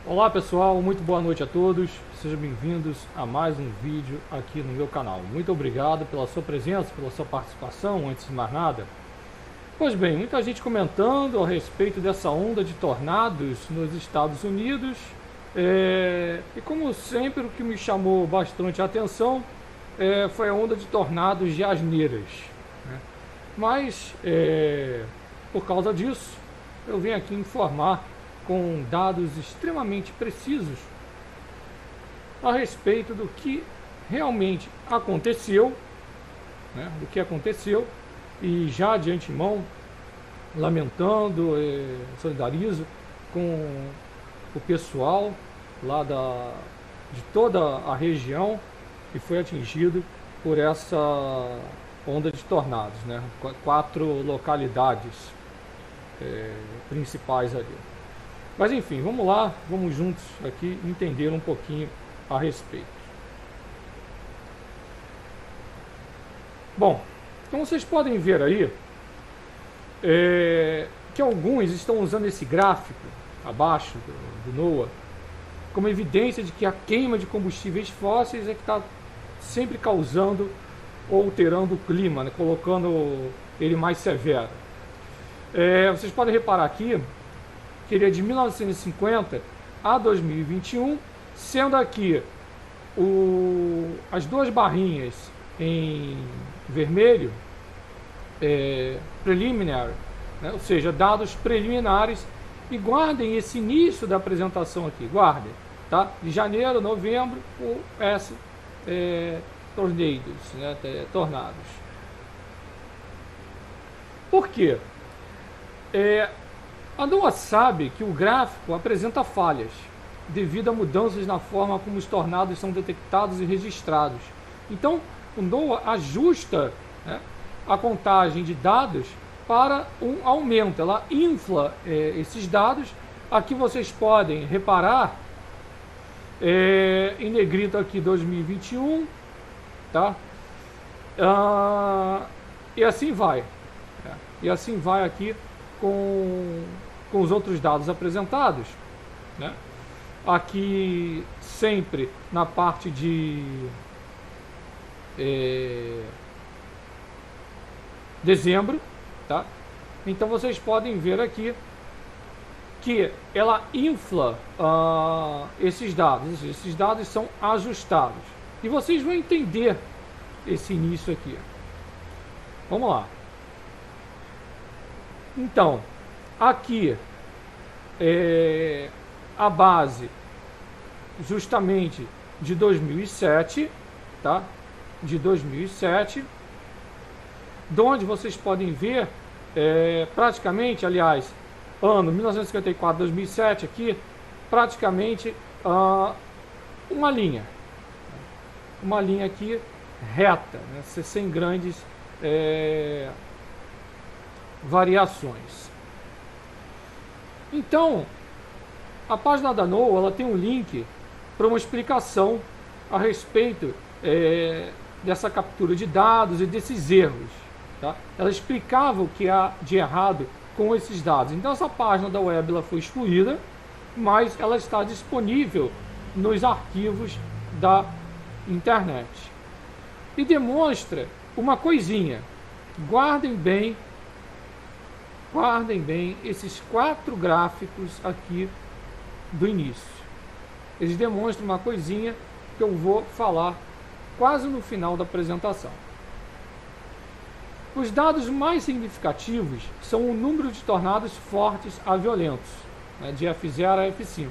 Olá pessoal, muito boa noite a todos, sejam bem-vindos a mais um vídeo aqui no meu canal. Muito obrigado pela sua presença, pela sua participação, antes de mais nada. Pois bem, muita gente comentando a respeito dessa onda de tornados nos Estados Unidos, e como sempre o que me chamou bastante a atenção foi a onda de tornados de asneiras, né? Mas, por causa disso, eu vim aqui informar com dados extremamente precisos a respeito do que realmente aconteceu, né, do que aconteceu, e já de antemão lamentando, solidarizo com o pessoal lá de toda a região que foi atingido por essa onda de tornados, né? 4 localidades principais ali. Mas enfim, vamos lá, vamos juntos aqui entender um pouquinho a respeito. Bom, como vocês podem ver aí, que alguns estão usando esse gráfico abaixo do NOAA como evidência de que a queima de combustíveis fósseis é que está sempre causando ou alterando o clima, né, colocando ele mais severo. Vocês podem reparar aqui que ele é de 1950 a 2021, sendo aqui as duas barrinhas em vermelho, preliminary, né? Ou seja, dados preliminares, e guardem esse início da apresentação aqui, guardem, tá? De janeiro, novembro, o S tornados, né? Tornados. Por quê? A NOAA sabe que o gráfico apresenta falhas devido a mudanças na forma como os tornados são detectados e registrados. Então, o NOAA ajusta, né, a contagem de dados para um aumento. Ela infla esses dados. Aqui vocês podem reparar em negrito aqui 2021, tá? E assim vai. E assim vai aqui com os outros dados apresentados, né? Aqui sempre na parte de dezembro, tá? Então vocês podem ver aqui que ela infla esses dados são ajustados, e vocês vão entender esse início aqui. Vamos lá. Então, aqui a base justamente de 2007, tá? De 2007, onde vocês podem ver praticamente, aliás, ano 1954, 2007 aqui, praticamente uma linha aqui reta, né? Sem grandes variações. Então, a página da NOAA ela tem um link para uma explicação a respeito dessa captura de dados e desses erros, tá? Ela explicava o que há de errado com esses dados. Então essa página da web ela foi excluída, mas ela está disponível nos arquivos da internet. E demonstra uma coisinha. Guardem bem esses 4 gráficos aqui do início. Eles demonstram uma coisinha que eu vou falar quase no final da apresentação. Os dados mais significativos são o número de tornados fortes a violentos, né, de F0 a F5,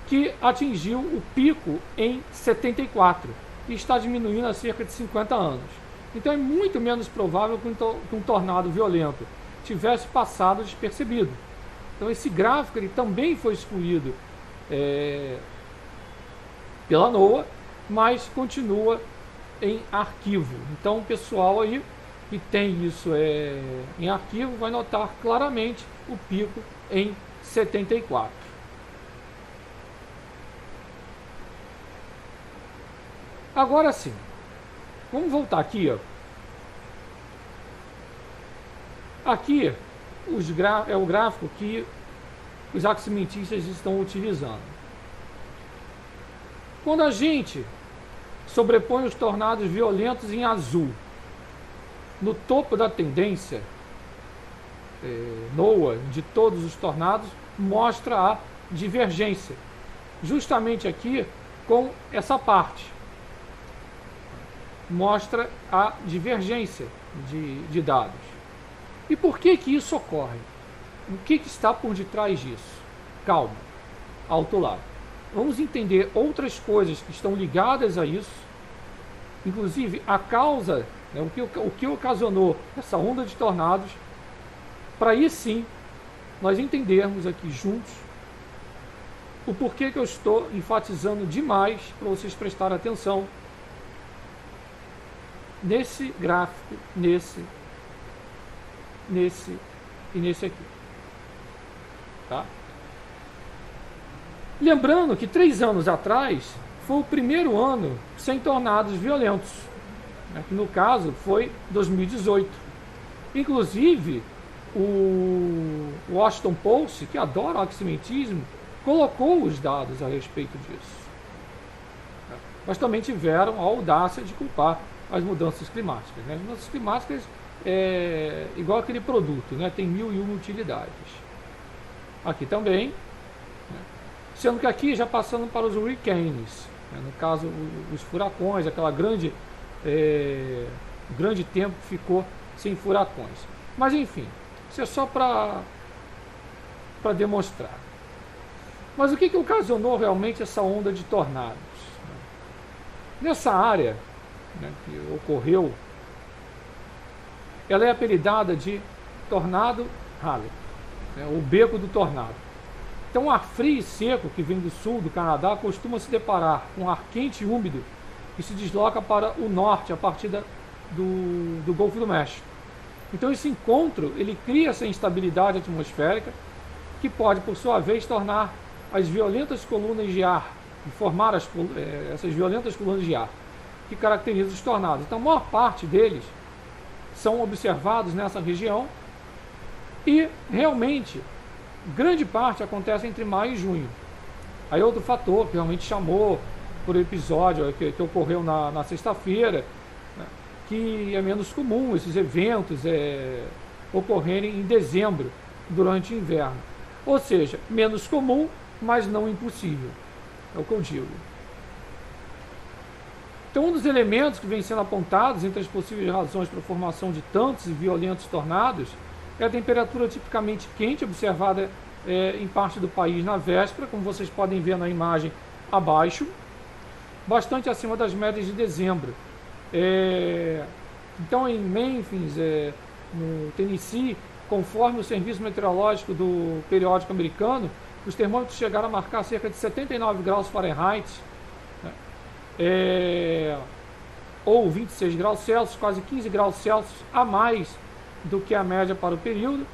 que atingiu o pico em 74 e está diminuindo há cerca de 50 anos. Então é muito menos provável que um tornado violento tivesse passado despercebido. Então esse gráfico ele também foi excluído pela NOAA, mas continua em arquivo. Então o pessoal aí que tem isso em arquivo vai notar claramente o pico em 74. Agora sim, vamos voltar aqui, ó. Aqui é o gráfico que os aximentistas estão utilizando. Quando a gente sobrepõe os tornados violentos em azul, no topo da tendência, NOAA, de todos os tornados, mostra a divergência. Justamente aqui com essa parte. Mostra a divergência de dados. E por que isso ocorre? O que está por detrás disso? Calma, alto lá. Vamos entender outras coisas que estão ligadas a isso, inclusive a causa, né, o que ocasionou essa onda de tornados, para aí sim nós entendermos aqui juntos o porquê que eu estou enfatizando demais para vocês prestarem atenção nesse gráfico, nesse e nesse aqui. Tá? Lembrando que 3 anos atrás foi o primeiro ano sem tornados violentos, né, que no caso foi 2018. Inclusive, o Washington Post, que adora o aximentismo, colocou os dados a respeito disso. Mas também tiveram a audácia de culpar as mudanças climáticas. Né? As mudanças climáticas é igual aquele produto, né? Tem 1001 utilidades. Aqui também, né? Sendo que aqui já passando para os hurricanes, né? No caso os furacões, aquela grande tempo ficou sem furacões. Mas enfim, isso é só para demonstrar. Mas o que ocasionou realmente essa onda de tornados? Nessa área, né, que ocorreu, ela é apelidada de Tornado Halley, né, o beco do tornado. Então, o ar frio e seco que vem do sul do Canadá costuma se deparar com ar quente e úmido que se desloca para o norte a partir do Golfo do México. Então, esse encontro ele cria essa instabilidade atmosférica que pode, por sua vez, tornar as violentas colunas de ar, formar essas violentas colunas de ar que caracterizam os tornados. Então, a maior parte deles são observados nessa região e, realmente, grande parte acontece entre maio e junho. Aí outro fator que realmente chamou por episódio que ocorreu na sexta-feira, né, que é menos comum esses eventos ocorrerem em dezembro, durante o inverno. Ou seja, menos comum, mas não impossível. É o que eu digo. Então, um dos elementos que vem sendo apontados entre as possíveis razões para a formação de tantos e violentos tornados é a temperatura tipicamente quente observada em parte do país na véspera, como vocês podem ver na imagem abaixo, bastante acima das médias de dezembro. Então, em Memphis, no Tennessee, conforme o serviço meteorológico do periódico americano, os termômetros chegaram a marcar cerca de 79 graus Fahrenheit, né? Ou 26 graus Celsius, quase 15 graus Celsius a mais do que a média para o período,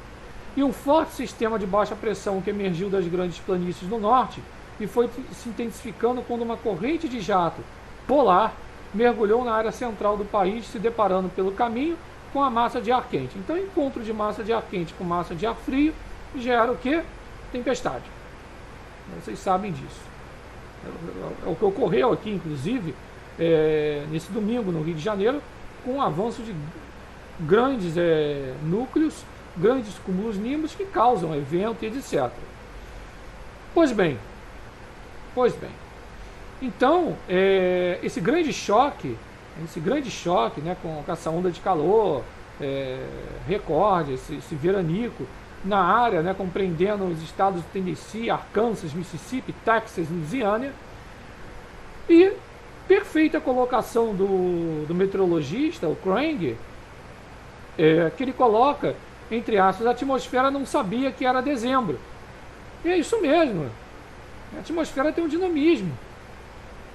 e um forte sistema de baixa pressão que emergiu das grandes planícies do norte e foi se intensificando quando uma corrente de jato polar mergulhou na área central do país, se deparando pelo caminho com a massa de ar quente. Então, o encontro de massa de ar quente com massa de ar frio gera o quê? Tempestade. Vocês sabem disso. É o que ocorreu aqui, inclusive, nesse domingo no Rio de Janeiro, com o avanço de grandes núcleos, grandes cúmulos nímbicos que causam evento e etc. Pois bem, então, esse grande choque, né, com essa onda de calor, recorde, esse veranico, na área, né, compreendendo os estados de Tennessee, Arkansas, Mississippi, Texas, Louisiana, e perfeita colocação do meteorologista, o Krang, que ele coloca, entre aspas, a atmosfera não sabia que era dezembro. E é isso mesmo, a atmosfera tem um dinamismo.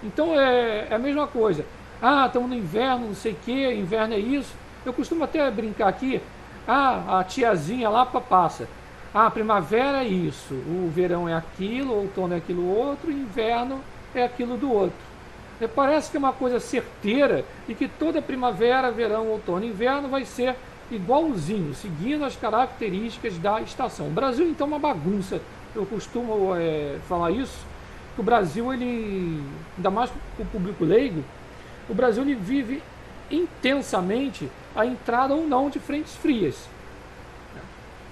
Então é a mesma coisa. Estamos no inverno, não sei o que, inverno é isso. Eu costumo até brincar aqui, a tiazinha lá passa. A primavera é isso, o verão é aquilo, o outono é aquilo outro, o inverno é aquilo do outro. Parece que é uma coisa certeira e que toda primavera, verão, outono e inverno vai ser igualzinho, seguindo as características da estação. O Brasil, então, é uma bagunça eu costumo falar isso, que o Brasil, ele, ainda mais para o público leigo, o Brasil ele vive intensamente a entrada ou não de frentes frias.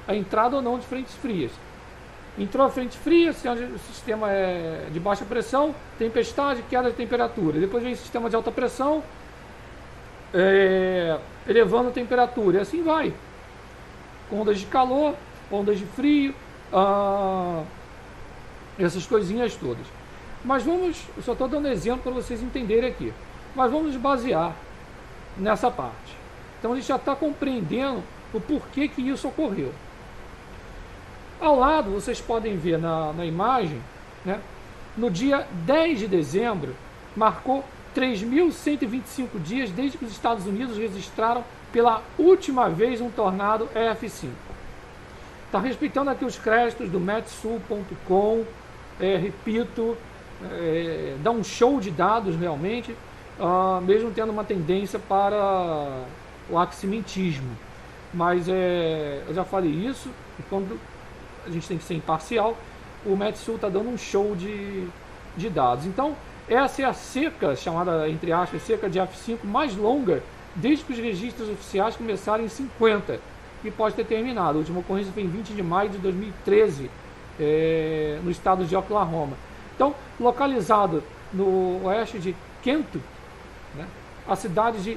A entrada ou não de frentes frias. Entrou a frente fria, o sistema é de baixa pressão, tempestade, queda de temperatura. Depois vem o sistema de alta pressão, elevando a temperatura. E assim vai. Ondas de calor, ondas de frio, essas coisinhas todas. Mas eu só estou dando exemplo para vocês entenderem aqui. Mas vamos basear nessa parte. Então a gente já está compreendendo o porquê que isso ocorreu. Ao lado, vocês podem ver na imagem, né, no dia 10 de dezembro, marcou 3.125 dias desde que os Estados Unidos registraram pela última vez um tornado EF5. Está respeitando aqui os créditos do Metsul.com, repito, dá um show de dados realmente, mesmo tendo uma tendência para o aximentismo. Mas eu já falei isso, e quando a gente tem que ser imparcial, o Metsul está dando um show de dados. Então, essa é a seca, chamada, entre aspas, seca de F5 mais longa, desde que os registros oficiais começaram em 50, e pode ter terminado. A última ocorrência foi em 20 de maio de 2013, no estado de Oklahoma. Então, localizado no oeste de Kentucky, né, a cidade de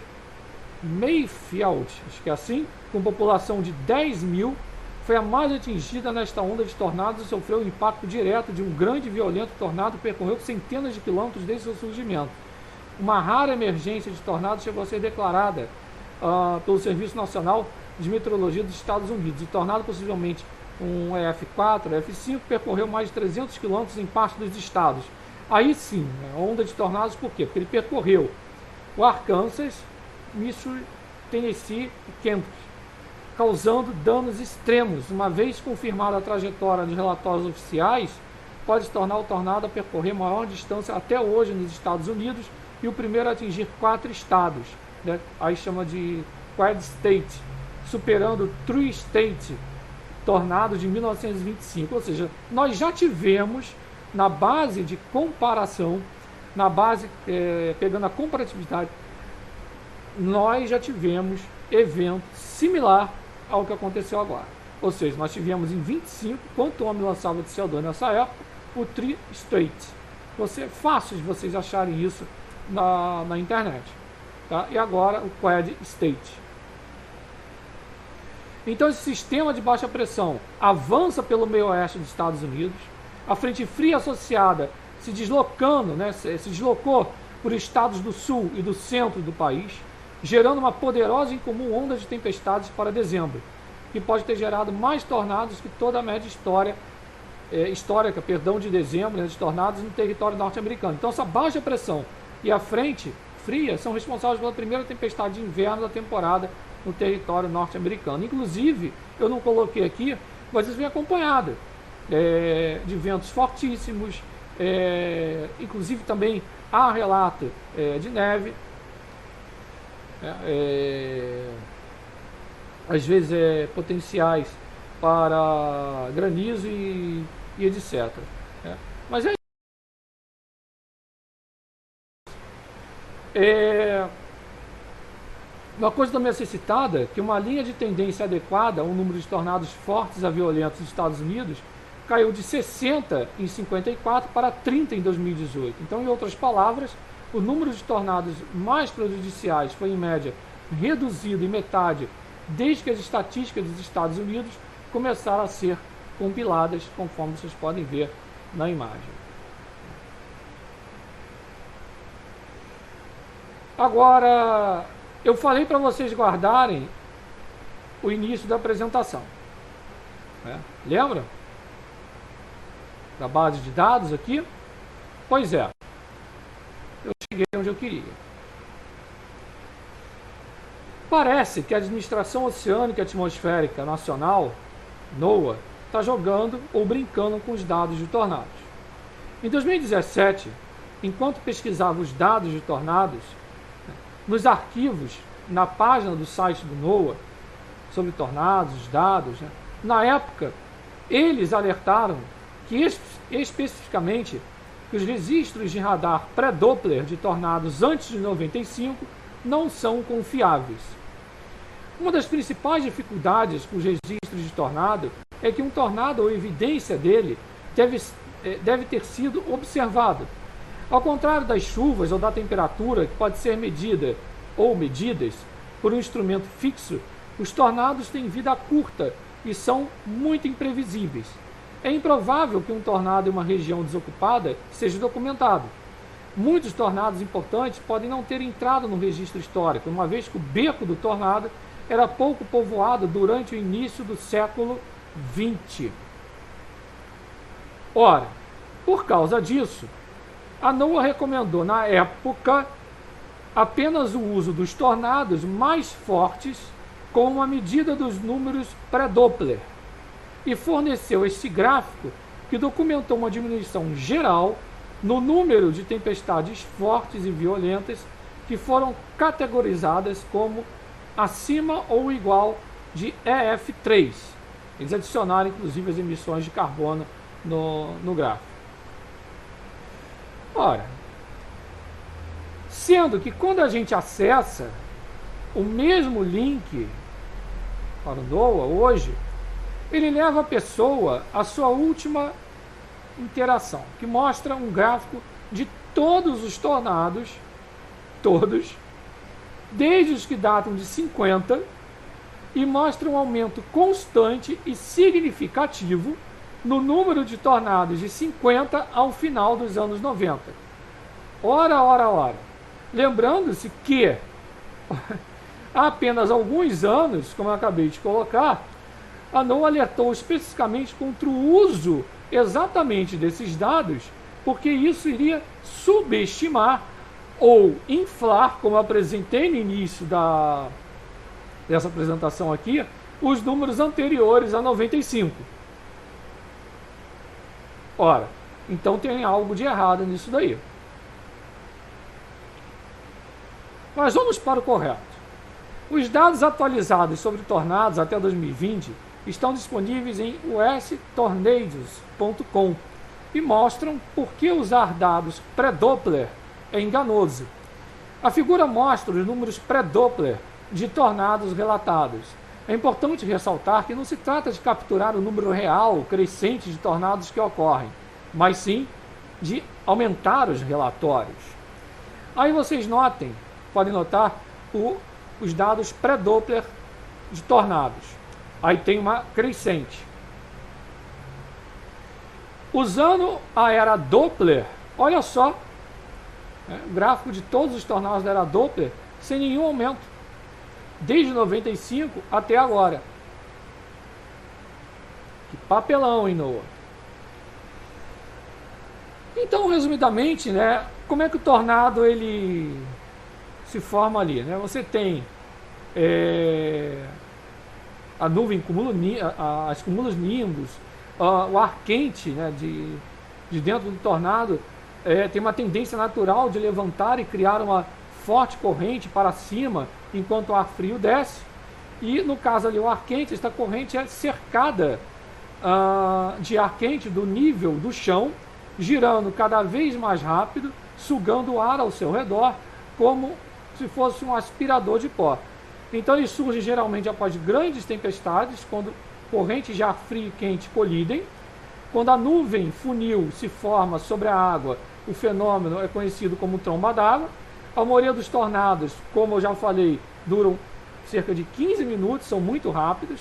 Mayfield, acho que é assim, com população de 10 mil, foi a mais atingida nesta onda de tornados e sofreu o impacto direto de um grande e violento tornado que percorreu centenas de quilômetros desde seu surgimento. Uma rara emergência de tornados chegou a ser declarada pelo Serviço Nacional de Meteorologia dos Estados Unidos. O tornado, possivelmente um EF4, EF5, percorreu mais de 300 quilômetros em parte dos estados. Aí sim, onda de tornados, por quê? Porque ele percorreu o Arkansas, Missouri, Tennessee e Kentucky, causando danos extremos. Uma vez confirmada a trajetória dos relatórios oficiais, pode se tornar o tornado a percorrer maior distância até hoje nos Estados Unidos e o primeiro a atingir 4 estados, né? Aí chama de Quad State, superando o True State tornado de 1925. Ou seja, nós já tivemos, na base de comparação, na base, pegando a comparatividade, nós já tivemos evento similar ao que aconteceu agora. Ou seja, nós tivemos em 25, quanto homem lançava de CO2 nessa época, o Tree State. É fácil de vocês acharem isso na internet. Tá? E agora o Quad State. Então esse sistema de baixa pressão avança pelo meio oeste dos Estados Unidos, a frente fria associada se deslocando, né, se deslocou por estados do sul e do centro do país, gerando uma poderosa e incomum onda de tempestades para dezembro, que pode ter gerado mais tornados que toda a média histórica de dezembro, né, de tornados no território norte-americano. Então essa baixa pressão e a frente fria são responsáveis pela primeira tempestade de inverno da temporada no território norte-americano. Inclusive, eu não coloquei aqui, mas isso vem acompanhado de ventos fortíssimos, inclusive também há relato de neve, às vezes potenciais para granizo e etc. Mas uma coisa também a ser citada, que uma linha de tendência adequada a um número de tornados fortes a violentos nos Estados Unidos caiu de 60 em 54 para 30 em 2018. Então, em outras palavras, o número de tornados mais prejudiciais foi, em média, reduzido em metade desde que as estatísticas dos Estados Unidos começaram a ser compiladas, conforme vocês podem ver na imagem. Agora, eu falei para vocês guardarem o início da apresentação. Lembra? Da base de dados aqui? Pois é. Eu cheguei onde eu queria. Parece que a Administração Oceânica e Atmosférica Nacional, NOAA, está jogando ou brincando com os dados de tornados. Em 2017, enquanto pesquisava os dados de tornados, nos arquivos, na página do site do NOAA, sobre tornados, os dados, na época, eles alertaram que especificamente que os registros de radar pré-Doppler de tornados antes de 95 não são confiáveis. Uma das principais dificuldades com os registros de tornado é que um tornado ou evidência dele deve ter sido observado. Ao contrário das chuvas ou da temperatura, que pode ser medida ou medidas por um instrumento fixo, os tornados têm vida curta e são muito imprevisíveis. É improvável que um tornado em uma região desocupada seja documentado. Muitos tornados importantes podem não ter entrado no registro histórico, uma vez que o beco do tornado era pouco povoado durante o início do século XX. Ora, por causa disso, a NOAA recomendou na época apenas o uso dos tornados mais fortes com uma medida dos números pré-Doppler e forneceu este gráfico que documentou uma diminuição geral no número de tempestades fortes e violentas que foram categorizadas como acima ou igual de EF3. Eles adicionaram inclusive as emissões de carbono no gráfico. Ora, sendo que quando a gente acessa o mesmo link para o NOAA hoje, ele leva a pessoa à sua última interação, que mostra um gráfico de todos os tornados, todos, desde os que datam de 50, e mostra um aumento constante e significativo no número de tornados de 50 ao final dos anos 90. Ora. Lembrando-se que há apenas alguns anos, como eu acabei de colocar, a NOAA alertou especificamente contra o uso exatamente desses dados, porque isso iria subestimar ou inflar, como eu apresentei no início dessa apresentação aqui, os números anteriores a 95. Ora, então tem algo de errado nisso daí. Mas vamos para o correto. Os dados atualizados sobre tornados até 2020 estão disponíveis em ustornadoes.com e mostram por que usar dados pré-Doppler é enganoso. A figura mostra os números pré-Doppler de tornados relatados. É importante ressaltar que não se trata de capturar o número real crescente de tornados que ocorrem, mas sim de aumentar os relatórios. Aí vocês podem notar os dados pré-Doppler de tornados. Aí tem uma crescente. Usando a era Doppler, olha só, o gráfico de todos os tornados da era Doppler sem nenhum aumento, desde 95 até agora. Que papelão, hein, NOAA? Então, resumidamente, como é que o tornado ele se forma ali? Você tem a nuvem as cumulos nimbus, o ar quente de dentro do tornado tem uma tendência natural de levantar e criar uma forte corrente para cima, enquanto o ar frio desce. E no caso ali, o ar quente, esta corrente é cercada de ar quente do nível do chão, girando cada vez mais rápido, sugando o ar ao seu redor, como se fosse um aspirador de pó. Então ele surge geralmente após grandes tempestades, quando correntes de ar frio e quente colidem. Quando a nuvem funil se forma sobre a água, o fenômeno é conhecido como tromba d'água. A maioria dos tornados, como eu já falei, duram cerca de 15 minutos, são muito rápidos.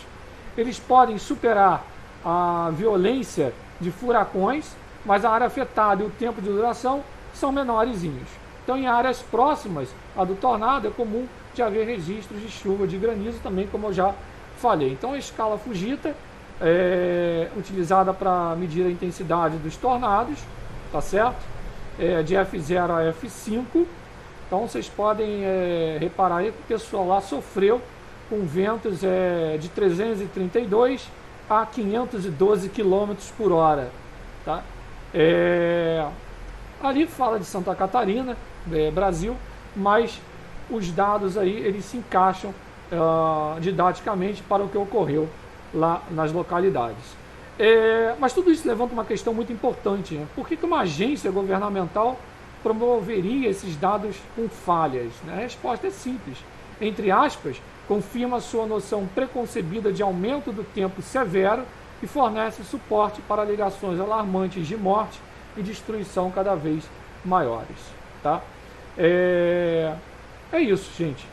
Eles podem superar a violência de furacões, mas a área afetada e o tempo de duração são menorzinhos. Então, em áreas próximas à do tornado, é comum de haver registros de chuva, de granizo também, como eu já falei. Então, a escala Fujita é utilizada para medir a intensidade dos tornados, tá certo? De F0 a F5. Então, vocês podem reparar aí que o pessoal lá sofreu com ventos de 332 a 512 km por hora, tá? Ali fala de Santa Catarina, Brasil, mas os dados aí eles se encaixam didaticamente para o que ocorreu lá nas localidades. Mas tudo isso levanta uma questão muito importante, né? Por que uma agência governamental promoveria esses dados com falhas? A resposta é simples. Entre aspas, confirma sua noção preconcebida de aumento do tempo severo e fornece suporte para alegações alarmantes de morte e destruição cada vez maiores. Tá? É isso, gente.